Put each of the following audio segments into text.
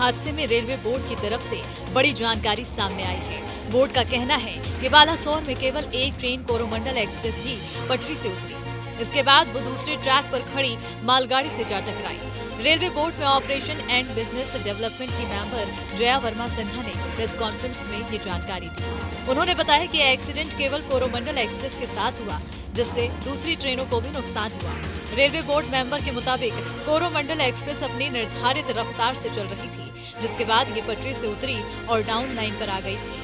हादसे में railway board की तरफ से बड़ी जानकारी सामने आई है। बोर्ड का कहना है कि बालासोर में केवल एक ट्रेन कोरोमंडल एक्सप्रेस ही पटरी से उतरी। इसके बाद वो दूसरे ट्रैक पर खड़ी मालगाड़ी से जा टकराई। रेलवे बोर्ड में ऑपरेशन एंड बिजनेस डेवलपमेंट की मेंबर जया वर्मा सिन्हा ने प्रेस कॉन्फ्रेंस में ये जानकारी दी। उन्होंने बताया कि एक्सीडेंट केवल कोरोमंडल एक्सप्रेस के साथ हुआ, जिससे दूसरी ट्रेनों को भी नुकसान हुआ। रेलवे बोर्ड मेंबर के मुताबिक कोरोमंडल एक्सप्रेस अपनी निर्धारित रफ्तार से चल रही थी, जिसके बाद ये पटरी से उतरी और डाउन लाइन पर आ गई थी।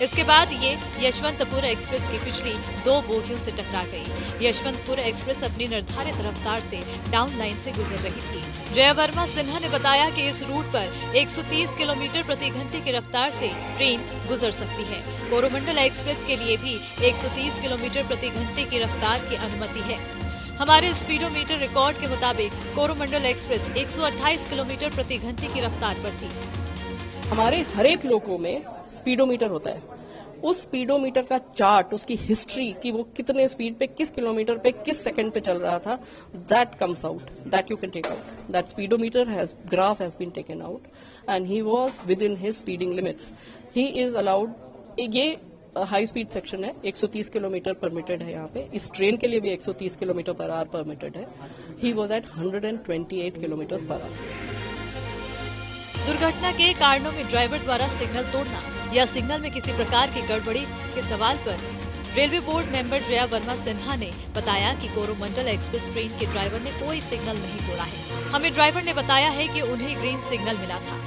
इसके बाद ये यशवंतपुर एक्सप्रेस की पिछली 2 बोगियों से टकरा गई। यशवंतपुर एक्सप्रेस अपनी निर्धारित रफ्तार से डाउन लाइन से गुजर रही थी। जया वर्मा सिन्हा ने बताया कि इस रूट पर 130 किलोमीटर प्रति घंटे की रफ्तार से ट्रेन गुजर सकती है। कोरोमंडल एक्सप्रेस के लिए भी 130 किलोमीटर प्रति घंटे की रफ्तार की अनुमति है। हमारे स्पीडोमीटर रिकॉर्ड के मुताबिक कोरोमंडल एक्सप्रेस 128 किलोमीटर प्रति घंटे की रफ्तार पर थी। हमारे हर एक लोगों में स्पीडोमीटर होता है। उस स्पीडोमीटर का चार्ट, उसकी हिस्ट्री कि वो कितने स्पीड पे, किस किलोमीटर पे, किस सेकंड पे चल रहा था, that comes out, that you can take out. That speedometer graph has been taken out and he was within his speeding limits. He is allowed, ये हाई स्पीड सेक्शन है, 130 kilometre permitted है यहाँ पे। इस train के लिए भी 130 kilometre per hour permitted है। He was at 128 kilometre per hour. दुर्घटना के कारणों में ड्राइवर द्वारा सिग्नल तोड़ना या सिग्नल में किसी प्रकार की गड़बड़ी के सवाल पर railway board member Jaya Verma Sinha ने बताया कि कोरोमंडल एक्सप्रेस ट्रेन के ड्राइवर ने कोई सिग्नल नहीं तोड़ा है। हमें ड्राइवर ने बताया है कि उन्हें ग्रीन सिग्नल मिला था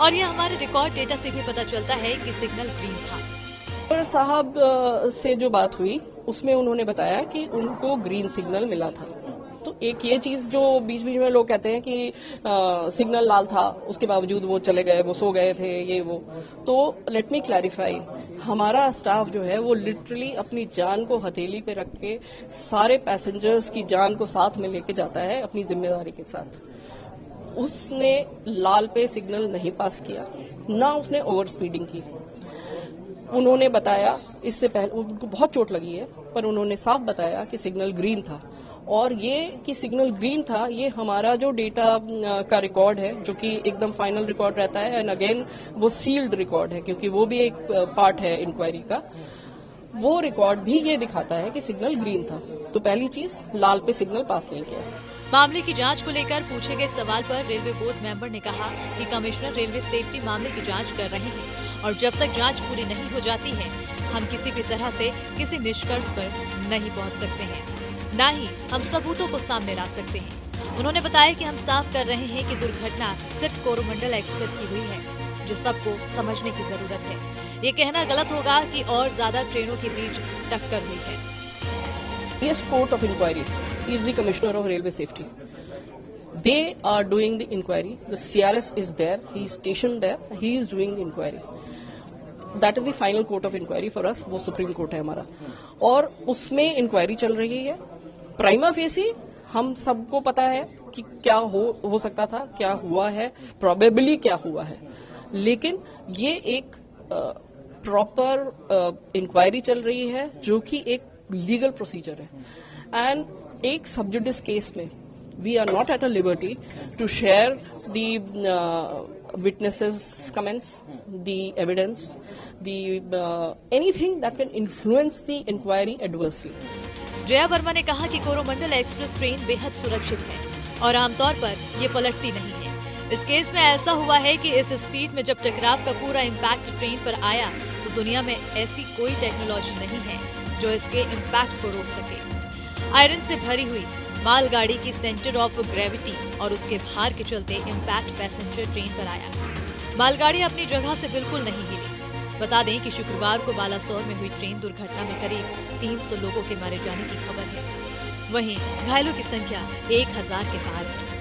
और यह हमारे रिकॉर्ड डेटा से भी पता चलता है कि सिग्नल ग्रीन था। साहब से जो बात हुई उसमें उन्होंने बताया कि उनको ग्रीन सिग्नल मिला था। तो एक ये चीज जो बीच बीच में लोग कहते हैं कि सिग्नल लाल था, उसके बावजूद वो चले गए, वो सो गए थे, ये वो। तो लेट मी क्लैरिफाई, हमारा स्टाफ जो है वो लिटरली अपनी जान को हथेली पे रख के सारे पैसेंजर्स की जान को साथ में लेके जाता है अपनी जिम्मेदारी के साथ। उसने लाल पे सिग्नल नहीं पास किया, ना उसने ओवर स्पीडिंग की। उन्होंने बताया, इससे पहले उनको बहुत चोट लगी है, पर उन्होंने साफ बताया कि सिग्नल ग्रीन था। और ये कि सिग्नल ग्रीन था, ये हमारा जो डेटा का रिकॉर्ड है, जो कि एकदम फाइनल रिकॉर्ड रहता है, एंड अगेन वो सील्ड रिकॉर्ड है, क्योंकि वो भी एक पार्ट है इंक्वायरी का। वो रिकॉर्ड भी ये दिखाता है कि सिग्नल ग्रीन था। तो पहली चीज, लाल पे सिग्नल पास नहीं किया। मामले की जांच को लेकर पूछे गए सवाल पर रेलवे बोर्ड मेंबर ने कहा कि कमिश्नर रेलवे सेफ्टी मामले की जांच कर रहे हैं और जब तक जांच पूरी नहीं हो जाती है, हम किसी भी तरह से किसी निष्कर्ष पर नहीं पहुंच सकते हैं, न ही हम सबूतों को सामने ला सकते हैं। उन्होंने बताया कि हम साफ कर रहे हैं कि दुर्घटना सिर्फ कोरोमंडल एक्सप्रेस की हुई है, जो सबको समझने की जरूरत है। ये कहना गलत होगा कि और ज्यादा ट्रेनों के बीच टक्कर हुई है। Yes, court of inquiry is the commissioner of railway safety. They are doing the inquiry. The CRS is there. He is stationed there. He is doing the inquiry. That is the final court of inquiry for us. वो supreme court है हमारा, और उसमें inquiry चल रही है। Prima facie हम सबको पता है कि क्या हो सकता था, क्या हुआ है, प्रोबेबली क्या हुआ है, लेकिन ये एक प्रॉपर इंक्वायरी चल रही है, जो कि एक लीगल प्रोसीजर है। एंड एक सब्जुडिस केस में we are not at a liberty to share the witnesses' comments, the evidence, anything that can influence the inquiry adversely. Jaya Verma ने कहा कि कोरोमंडल एक्सप्रेस ट्रेन बेहद सुरक्षित है और आमतौर पर ये पलटती नहीं है। इस केस में ऐसा हुआ है कि इस स्पीड में जब टकराव का पूरा इम्पैक्ट ट्रेन पर आया, तो दुनिया में ऐसी कोई टेक्नोलॉजी नहीं है जो इसके इम्पैक्ट को रोक सके। आयरन से भरी हुई मालगाड़ी की सेंटर ऑफ ग्रेविटी और उसके भार के चलते इम्पैक्ट पैसेंजर ट्रेन पर आया। मालगाड़ी अपनी जगह से बिल्कुल नहीं हिली। बता दें कि शुक्रवार को बालासोर में हुई ट्रेन दुर्घटना में करीब 300 लोगों के मारे जाने की खबर है। वहीं घायलों की संख्या 1000 के पार है।